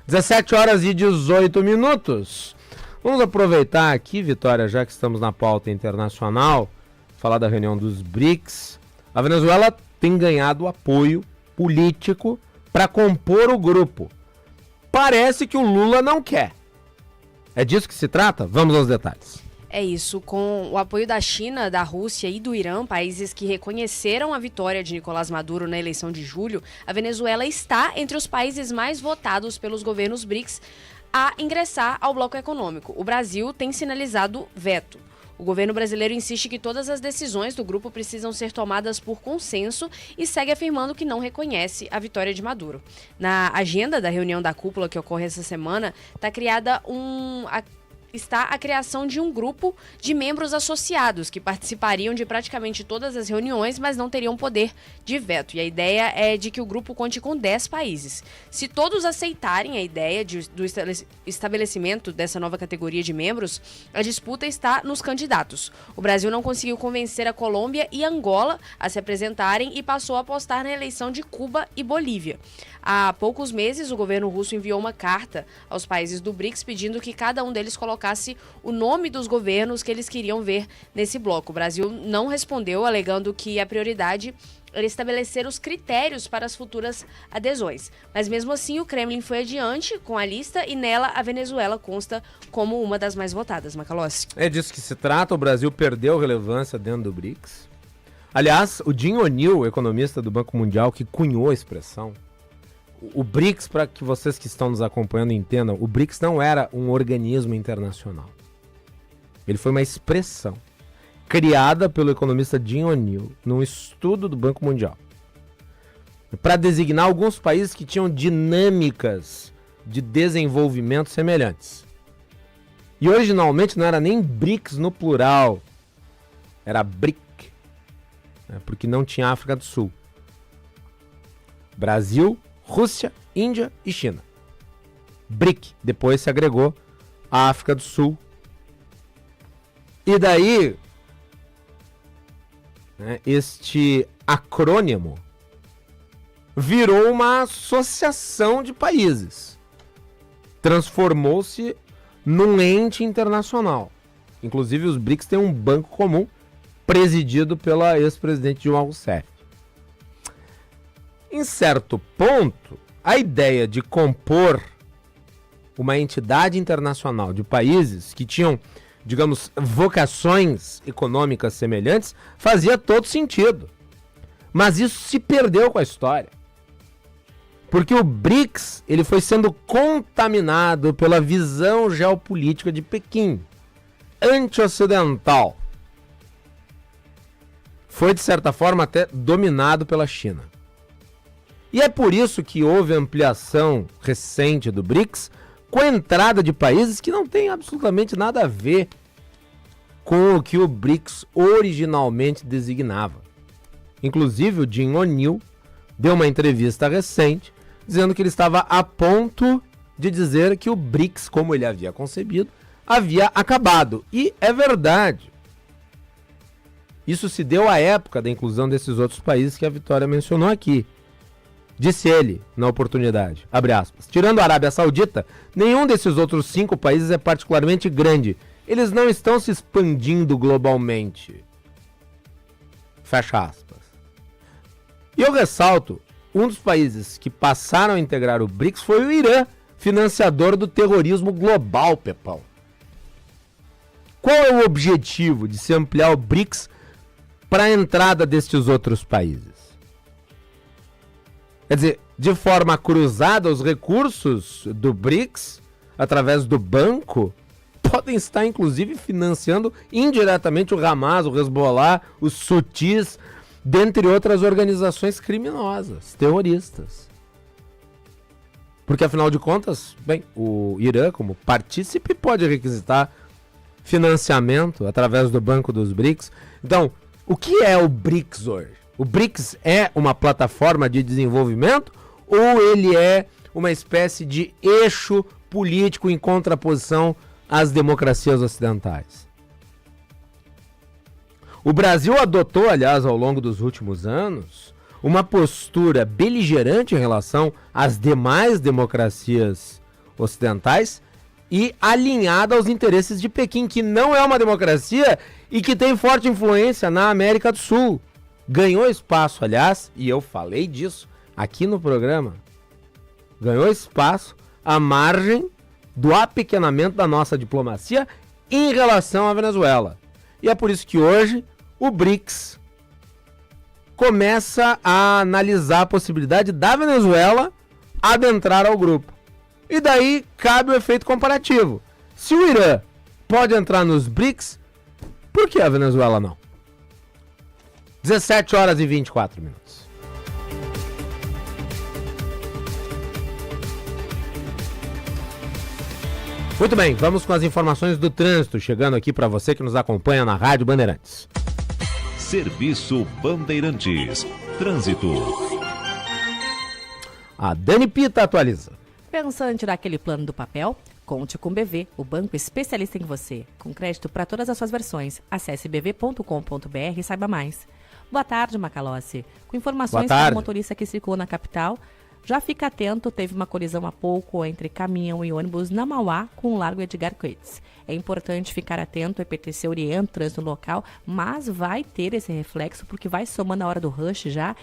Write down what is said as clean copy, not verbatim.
17 horas e 18 minutos. Vamos aproveitar aqui, Vitória, já que estamos na pauta internacional, falar da reunião dos BRICS. A Venezuela tem ganhado apoio político para compor o grupo. Parece que o Lula não quer. É disso que se trata? Vamos aos detalhes. É isso, com o apoio da China, da Rússia e do Irã, países que reconheceram a vitória de Nicolás Maduro na eleição de julho, a Venezuela está entre os países mais votados pelos governos BRICS a ingressar ao bloco econômico. O Brasil tem sinalizado veto. O governo brasileiro insiste que todas as decisões do grupo precisam ser tomadas por consenso e segue afirmando que não reconhece a vitória de Maduro. Na agenda da reunião da cúpula que ocorre essa semana, está a criação de um grupo de membros associados que participariam de praticamente todas as reuniões, mas não teriam poder de veto. E a ideia é de que o grupo conte com 10 países. Se todos aceitarem a ideia do estabelecimento dessa nova categoria de membros, a disputa está nos candidatos. O Brasil não conseguiu convencer a Colômbia e Angola a se apresentarem e passou a apostar na eleição de Cuba e Bolívia. Há poucos meses, o governo russo enviou uma carta aos países do BRICS pedindo que cada um deles colocasse o nome dos governos que eles queriam ver nesse bloco. O Brasil não respondeu, alegando que a prioridade era estabelecer os critérios para as futuras adesões. Mas mesmo assim, o Kremlin foi adiante com a lista e nela a Venezuela consta como uma das mais votadas. Macalossi. É disso que se trata, o Brasil perdeu relevância dentro do BRICS. Aliás, o Jim O'Neill, economista do Banco Mundial, que cunhou a expressão, o BRICS, para que vocês que estão nos acompanhando entendam, o BRICS não era um organismo internacional. Ele foi uma expressão criada pelo economista Jim O'Neill num estudo do Banco Mundial para designar alguns países que tinham dinâmicas de desenvolvimento semelhantes. E originalmente não era nem BRICS no plural, era BRIC, né, porque não tinha África do Sul. Brasil, Rússia, Índia e China. BRIC. Depois se agregou a África do Sul. E daí, né, este acrônimo virou uma associação de países. Transformou-se num ente internacional. Inclusive, os BRICS têm um banco comum presidido pela ex-presidente Dilma Rousseff. Em certo ponto, a ideia de compor uma entidade internacional de países que tinham, digamos, vocações econômicas semelhantes fazia todo sentido. Mas isso se perdeu com a história. Porque o BRICS ele foi sendo contaminado pela visão geopolítica de Pequim, anti-ocidental. Foi, de certa forma, até dominado pela China. E é por isso que houve ampliação recente do BRICS com a entrada de países que não têm absolutamente nada a ver com o que o BRICS originalmente designava. Inclusive, o Jim O'Neill deu uma entrevista recente dizendo que ele estava a ponto de dizer que o BRICS, como ele havia concebido, havia acabado. E é verdade. Isso se deu à época da inclusão desses outros países que a Vitória mencionou aqui. Disse ele, na oportunidade, abre aspas, tirando a Arábia Saudita, nenhum desses outros 5 países é particularmente grande. Eles não estão se expandindo globalmente. Fecha aspas. E eu ressalto, um dos países que passaram a integrar o BRICS foi o Irã, financiador do terrorismo global, Pepão. Qual é o objetivo de se ampliar o BRICS para a entrada destes outros países? Quer dizer, de forma cruzada, os recursos do BRICS, através do banco, podem estar, inclusive, financiando indiretamente o Hamas, o Hezbollah, os Houthis, dentre outras organizações criminosas, terroristas. Porque, afinal de contas, bem, o Irã, como partícipe, pode requisitar financiamento através do Banco dos BRICS. Então, o que é o BRICS hoje? O BRICS é uma plataforma de desenvolvimento ou ele é uma espécie de eixo político em contraposição às democracias ocidentais? O Brasil adotou, aliás, ao longo dos últimos anos, uma postura beligerante em relação às demais democracias ocidentais e alinhada aos interesses de Pequim, que não é uma democracia e que tem forte influência na América do Sul. Ganhou espaço, aliás, e eu falei disso aqui no programa, ganhou espaço à margem do apequenamento da nossa diplomacia em relação à Venezuela. E é por isso que hoje o BRICS começa a analisar a possibilidade da Venezuela adentrar ao grupo. E daí cabe o efeito comparativo. Se o Irã pode entrar nos BRICS, por que a Venezuela não? 17 horas e 24 minutos. Muito bem, vamos com as informações do trânsito, chegando aqui para você que nos acompanha na Rádio Bandeirantes. Serviço Bandeirantes. Trânsito. A Dani Pita atualiza. Pensando em tirar aquele plano do papel? Conte com o BV, o banco especialista em você. Com crédito para todas as suas versões. Acesse bv.com.br e saiba mais. Boa tarde, Macalossi. Com informações para o motorista que circulou na capital, já fica atento, teve uma colisão há pouco entre caminhão e ônibus na Mauá com o Largo Edgar Coates. É importante ficar atento, o EPTC orienta o trânsito no local, mas vai ter esse reflexo porque vai somando a hora do rush já